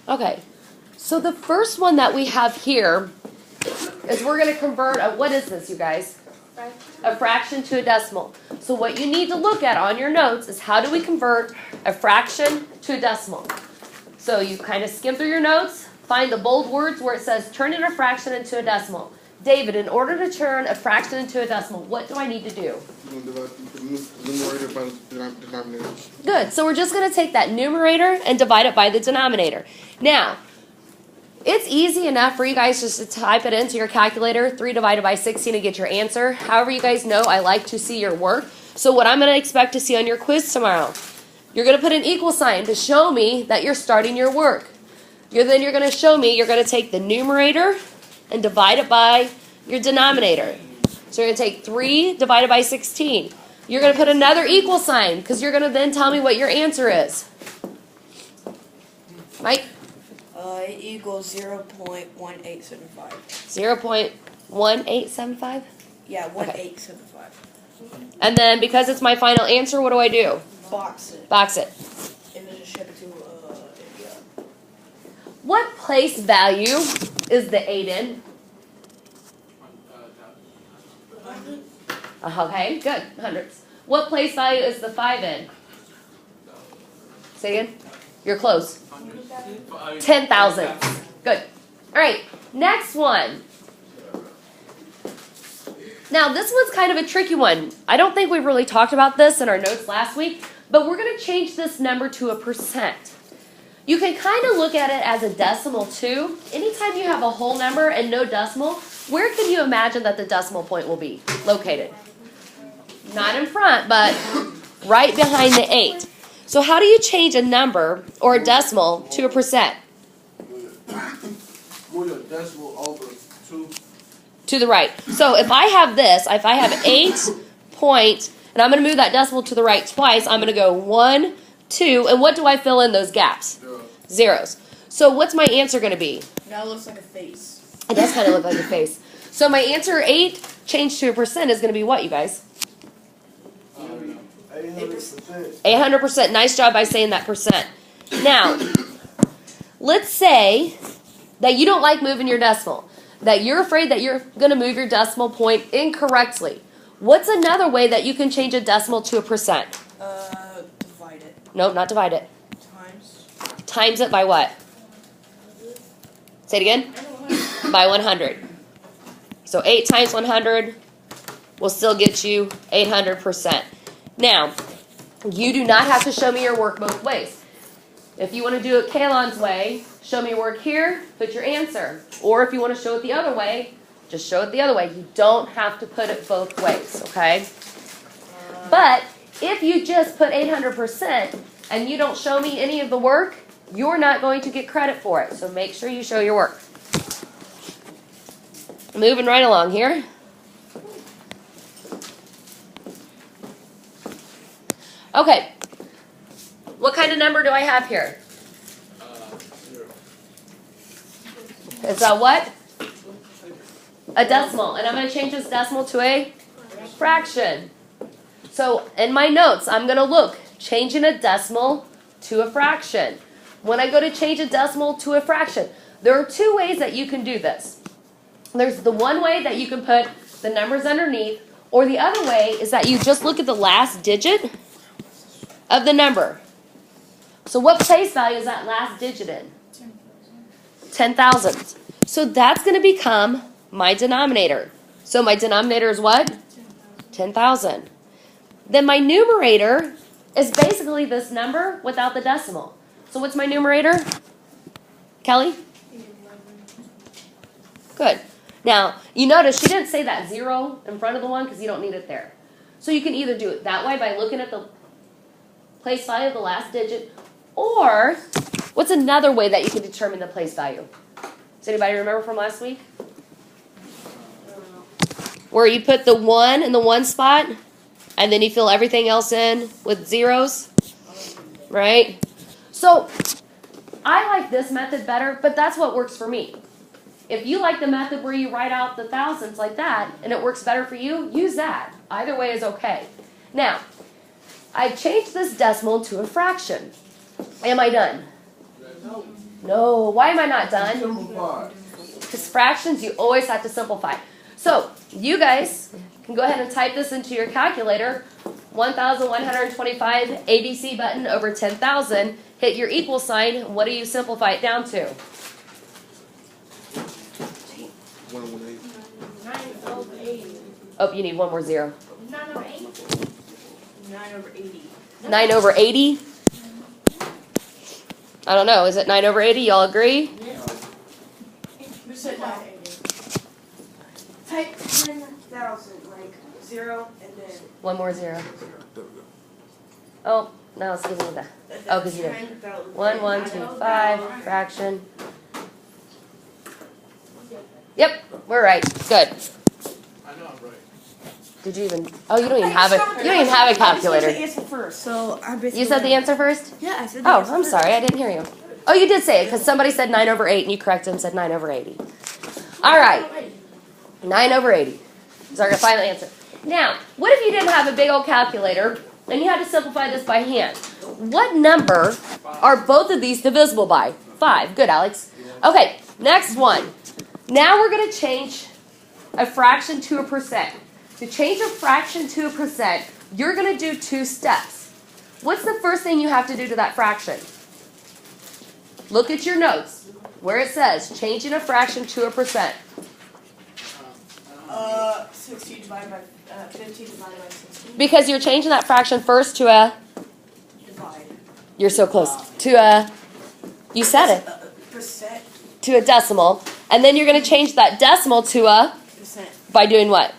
Okay, so the first one that we have here is we're going to convert what is this, you guys? A fraction to a decimal. So what you need to look at on your notes is how do we convert a fraction to a decimal. So you kind of skim through your notes, find the bold words where it says turn in a fraction into a decimal. David, in order to turn a fraction into a decimal, what do I need to do? Numerator by the denominator. Good. So we're just going to take that numerator and divide it by the denominator. Now, it's easy enough for you guys just to type it into your calculator, 3 divided by 16, and get your answer. However, you guys know I like to see your work. So what I'm going to expect to see on your quiz tomorrow, you're going to put an equal sign to show me that you're starting your work. Then you're going to show me you're going to take the numerator and divide it by your denominator. So you're going to take 3 divided by 16. You're going to put another equal sign because you're going to then tell me what your answer is. Mike? It equals 0.1875. 0.1875? Yeah, 1875. And then because it's my final answer, what do I do? Box it. Box it. And then just ship it to India. What place value is the 8 in? Okay, good. Hundreds. What place value is the 5 in? Say again? You're close. 10,000. Good. All right, next one. Now, this one's kind of a tricky one. I don't think we really talked about this in our notes last week, but we're going to change this number to a percent. You can kind of look at it as a decimal too. Anytime you have a whole number and no decimal, where can you imagine that the decimal point will be located? Not in front, but right behind the 8. So how do you change a number or a decimal to a percent? Move your decimal over To the right. So if I have this, if I have 8 point, and I'm going to move that decimal to the right twice, I'm going to go 1, 2, and what do I fill in those gaps? Zeros. So what's my answer going to be? Now it looks like a face. It does kind of look like a face. So my answer 8 changed to a percent is going to be what, you guys? 800%. 800%. Nice job by saying that percent. Now, let's say that you don't like moving your decimal, that you're afraid that you're going to move your decimal point incorrectly. What's another way that you can change a decimal to a percent? Divide it. Nope, not divide it. Times. Times it by what? Say it again. By 100. So 8 times 100 will still get you 800%. Now, you do not have to show me your work both ways. If you want to do it Kalon's way, show me your work here, put your answer. Or if you want to show it the other way, just show it the other way. You don't have to put it both ways, okay? But if you just put 800% and you don't show me any of the work, you're not going to get credit for it. So make sure you show your work. Moving right along here. Okay. What kind of number do I have here? It's a what? A decimal. And I'm going to change this decimal to a fraction. So in my notes, I'm going to look, changing a decimal to a fraction. When I go to change a decimal to a fraction, there are 2 ways that you can do this. There's the one way that you can put the numbers underneath, or the other way is that you just look at the last digit of the number. So what place value is that last digit in? 10,000. So that's going to become my denominator. So my denominator is what? 10,000. Then my numerator is basically this number without the decimal. So what's my numerator? Kelly? Good. Now, you notice she didn't say that 0 in front of the 1 because you don't need it there. So you can either do it that way by looking at the place value of the last digit, or what's another way that you can determine the place value? Does anybody remember from last week? Where you put the 1 in the 1 spot, and then you fill everything else in with zeros, right? So I like this method better, but that's what works for me. If you like the method where you write out the thousands like that, and it works better for you, use that. Either way is okay. Now, I've changed this decimal to a fraction. Am I done? No, why am I not done? Simplify. Because fractions, you always have to simplify. So, you guys can go ahead and type this into your calculator. 1,125 ABC button over 10,000. Hit your equal sign. What do you simplify it down to? 118. 9 over 80. Oh, you need one more zero. 9 over 80. 9 over 80. 9 over 80? I don't know. Is it 9 over 80? Y'all agree? Who said 9 over 80? Type 10,000, like 0 and then One more zero. 0. There we go. Oh, no, it's giving me that. Oh, 'cause you did. 10,000. 1, 1, 2, 5, fraction. Yep, we're right. Good. I know I'm right. Did you even? Oh, you don't even have a. You don't even have a calculator. I answer first, so I basically. You said the answer first? Yeah, I said the Oh, answer I'm first. sorry, I didn't hear you. Oh, you did say it because somebody said 9 over 8 and you corrected and said 9 over 80. All right, 9 over 80 is our final answer. Now, what if you didn't have a big old calculator and you had to simplify this by hand? What number are both of these divisible by? 5. Good, Alex. Okay, next one. Now we're going to change a fraction to a percent. To change a fraction to a percent, you're going to do 2 steps. What's the first thing you have to do to that fraction? Look at your notes where it says changing a fraction to a percent. 16 divided by 15 divided by 16. Because you're changing that fraction first to a, Divide. you're so close, to a, you said it, Percent. to a decimal. And then you're going to change that decimal to a, Percent. by doing what?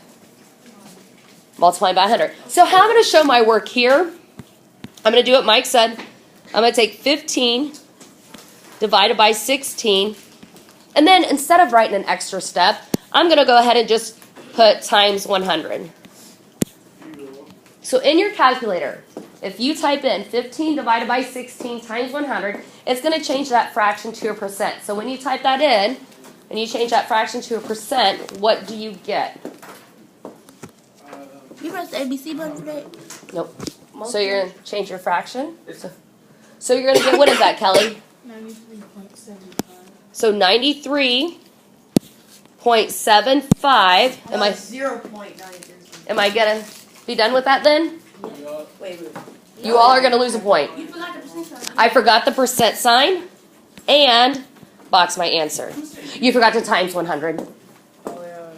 Multiplying by 100. So how I'm going to show my work here, I'm going to do what Mike said. I'm going to take 15 divided by 16. And then instead of writing an extra step, I'm going to go ahead and just put times 100. So in your calculator, if you type in 15 divided by 16 times 100, it's going to change that fraction to a percent. So when you type that in, and you change that fraction to a percent, what do you get? You press the ABC button for that? Nope. So you're going to change your fraction? So you're going to get, what is that, Kelly? 93.75. So 93.75. Am I 0.93. going to be done with that then? Wait. You all are going to lose a point. You forgot the percent sign. I forgot the percent sign and box my answer. You forgot to times 100. Oh, yeah.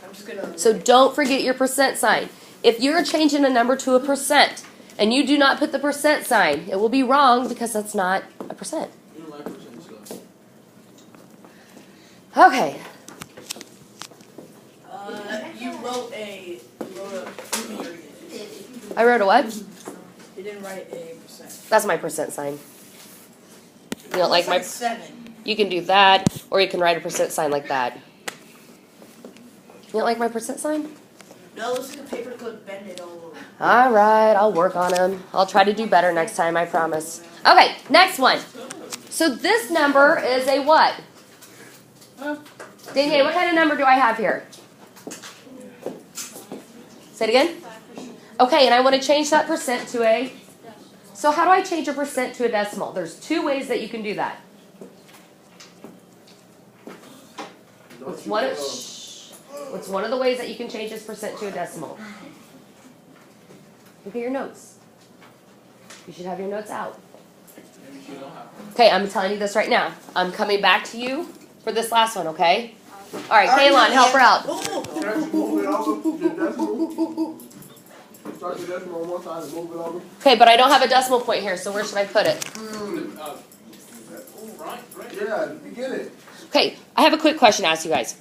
I'm just gonna. So don't forget your percent sign. If you're changing a number to a percent and you do not put the percent sign, it will be wrong because that's not a percent. You don't like percent stuff. Okay. You wrote a period. I wrote a what? You didn't write a percent. That's my percent sign. You don't like my... 7. You can do that, or you can write a percent sign like that. You don't like my percent sign? No, it looks like a paper clip bended all over. All right, I'll work on them. I'll try to do better next time, I promise. Okay, next one. So this number is a what? Danielle, what kind of number do I have here? Say it again. Okay, and I want to change that percent to a... So how do I change a percent to a decimal? There's 2 ways that you can do that. What's one of the ways that you can change this percent to a decimal? Look at your notes. You should have your notes out. Okay, I'm telling you this right now. I'm coming back to you for this last one, okay? All right, Kaylon, help her out. Move it over. The decimal. Start the decimal on one side and move it over. Okay, but I don't have a decimal point here, so where should I put it? Yeah, you get it. Okay, I have a quick question to ask you guys.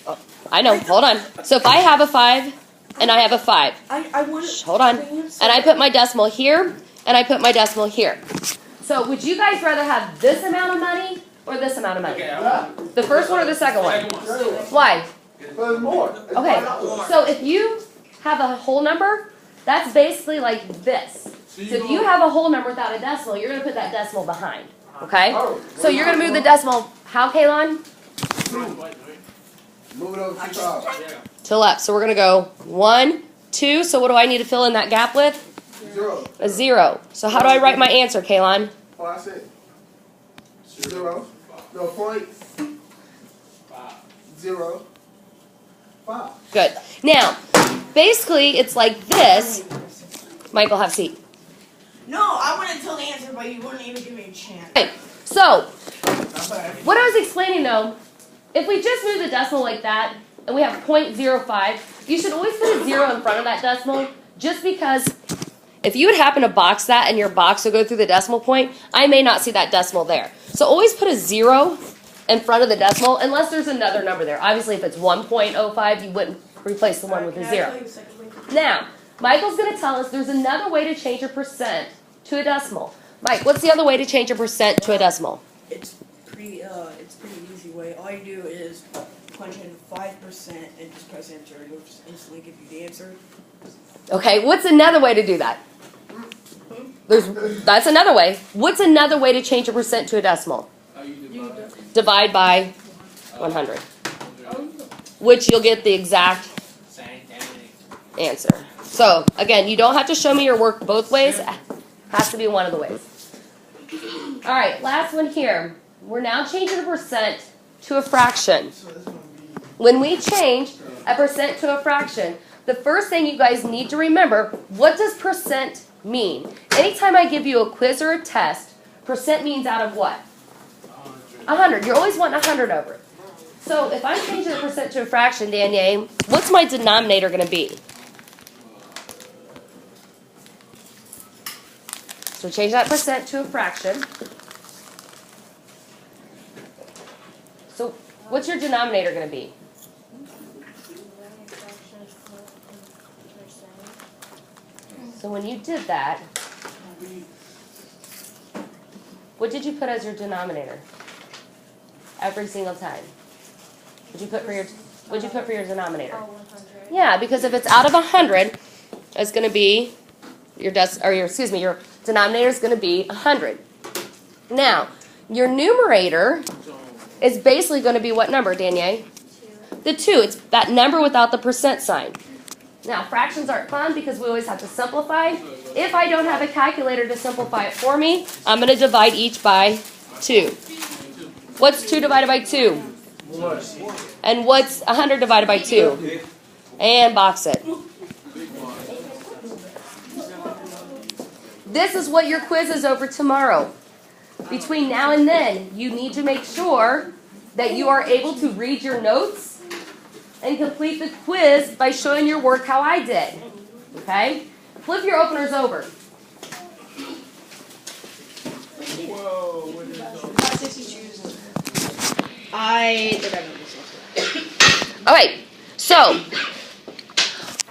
Oh, I know, hold on. So if I have a 5 and I have a 5, I wanted. hold on, and I put my decimal here and I put my decimal here. So would you guys rather have this amount of money or this amount of money? Yeah. The first one or the second one? Why? There's more. Okay, so if you have a whole number, that's basically like this. So if you have a whole number without a decimal, you're going to put that decimal behind. Okay? So you're going to move the decimal, how, Kaylon? Move it over to the top. To the left. So we're going to go 1, 2. So what do I need to fill in that gap with? 0. A 0. So how do I write my answer, Kaylon? Oh, I said. 0. No, 0.05. Good. Now, basically, it's like this. Michael, have a seat. No, I want to tell the answer, but you wouldn't even give me a chance. Okay, so Not bad. what I was explaining though, if we just move the decimal like that, and we have 0.05, you should always put a 0 in front of that decimal, just because if you would happen to box that and your box will go through the decimal point, I may not see that decimal there. So always put a 0 in front of the decimal, unless there's another number there. Obviously, if it's 1.05, you wouldn't replace the one with a 0. Now, Michael's going to tell us there's another way to change a percent to a decimal. Mike, what's the other way to change a percent to a decimal? It's pretty easy way. All you do is punch in 5% and just press enter. It'll just instantly give you the answer. Okay, what's another way to do that? That's another way. What's another way to change a percent to a decimal? Divide by 100, which you'll get the exact answer. So, again, you don't have to show me your work both ways. It has to be one of the ways. All right, last one here. We're now changing a percent to a fraction. When we change a percent to a fraction, the first thing you guys need to remember, what does percent mean? Anytime I give you a quiz or a test, percent means out of what? 100. You're always wanting 100 over it. So if I'm changing a percent to a fraction, Danielle, what's my denominator going to be? So change that percent to a fraction. So what's your denominator going to be? So when you did that, what did you put as your denominator? Every single time. What'd you put for your denominator? 100. Yeah, because if it's out of 100, it's going to be your denominator is going to be 100. Now, your numerator is basically going to be what number, Danielle? 2. The 2. It's that number without the percent sign. Now, fractions aren't fun because we always have to simplify. If I don't have a calculator to simplify it for me, I'm going to divide each by 2. What's 2 divided by 2? 1. And what's 100 divided by 2? And box it. This is what your quiz is over tomorrow. Between now and then, you need to make sure that you are able to read your notes and complete the quiz by showing your work how I did. Okay? Flip your openers over. Whoa, what is that? Alright, so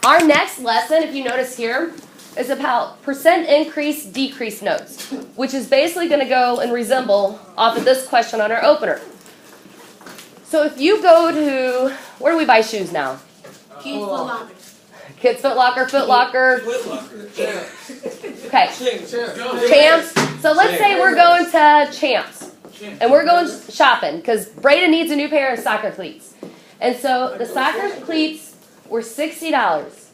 our next lesson, if you notice here, is about percent increase, decrease notes, which is basically going to go and resemble off of this question on our opener. So if you go to, where do we buy shoes now? Kids Foot Locker. Kids Foot Locker, Foot Locker. Okay, Champ. Champs. So let's say we're going to Champs. And we're going shopping because Brayden needs a new pair of soccer cleats. And so the soccer cleats were $60.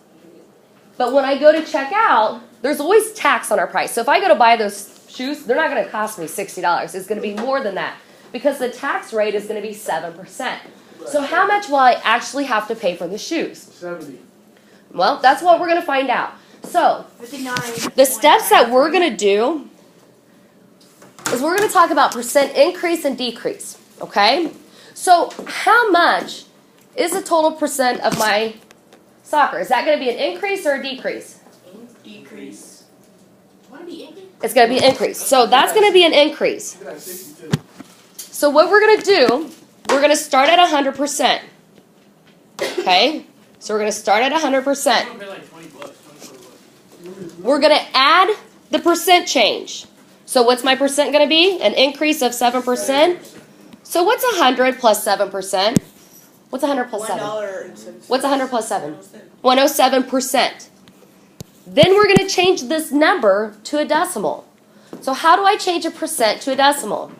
But when I go to check out, there's always tax on our price. So if I go to buy those shoes, they're not going to cost me $60. It's going to be more than that because the tax rate is going to be 7%. So how much will I actually have to pay for the shoes? 70. Well, that's what we're going to find out. So 59. the steps that we're going to do is we're going to talk about percent increase and decrease, okay? So how much is the total percent of my soccer? Is that going to be an increase or a decrease? Decrease. Want to be Indian? It's going to be an increase. So that's going to be an increase. You got 62. So what we're going to do, we're going to start at 100%, okay? So we're going to start at 100%. We're going to add the percent change. So what's my percent going to be? An increase of 7%. So what's 100 plus 7%? What's 100 plus 7? What's 100 plus 7? 107%. Then we're going to change this number to a decimal. So how do I change a percent to a decimal?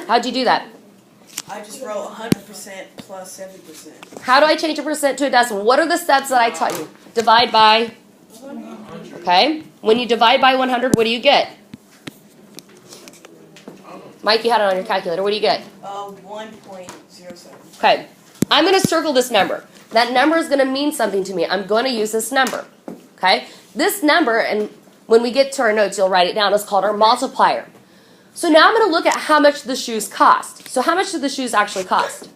How'd you do that? I just wrote 100% plus 70%. How do I change a percent to a decimal? What are the steps that I taught you? Divide by, okay? When you divide by 100, what do you get? Mike, you had it on your calculator. What do you get? 1.07. Okay. I'm going to circle this number. That number is going to mean something to me. I'm going to use this number. Okay? This number, and when we get to our notes, you'll write it down, is called our multiplier. So now I'm going to look at how much the shoes cost. So how much do the shoes actually cost?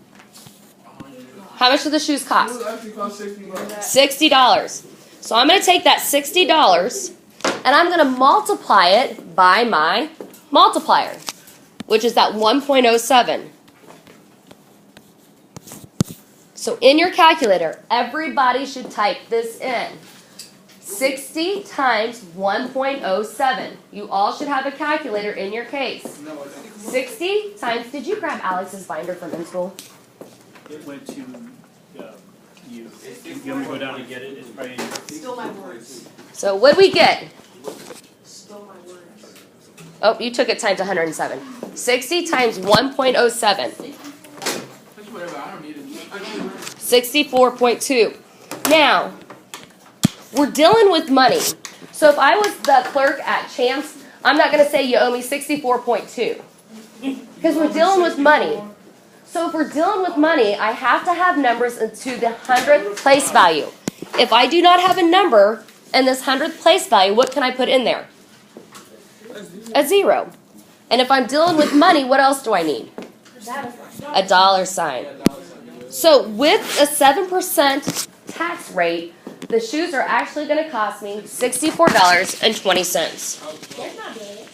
How much do the shoes cost? It actually cost $60. $60. So I'm going to take that $60 and I'm going to multiply it by my multiplier, which is that 1.07. So in your calculator, everybody should type this in. 60 times 1.07. You all should have a calculator in your case. 60 times, did you grab Alex's binder from in school? It went to you. If you want to go down and get it, it's probably. Still my words. So what did we get? Still my words. Oh, you took it times 107. 60 times 1.07. 64.2. Now, we're dealing with money. So if I was the clerk at Chance, I'm not going to say you owe me 64.2. Because we're dealing with money. So if we're dealing with money, I have to have numbers into the 100th place value. If I do not have a number in this 100th place value, what can I put in there? A zero. And if I'm dealing with money, what else do I need? A dollar sign. So with a 7% tax rate, the shoes are actually going to cost me $64.20. That's not bad.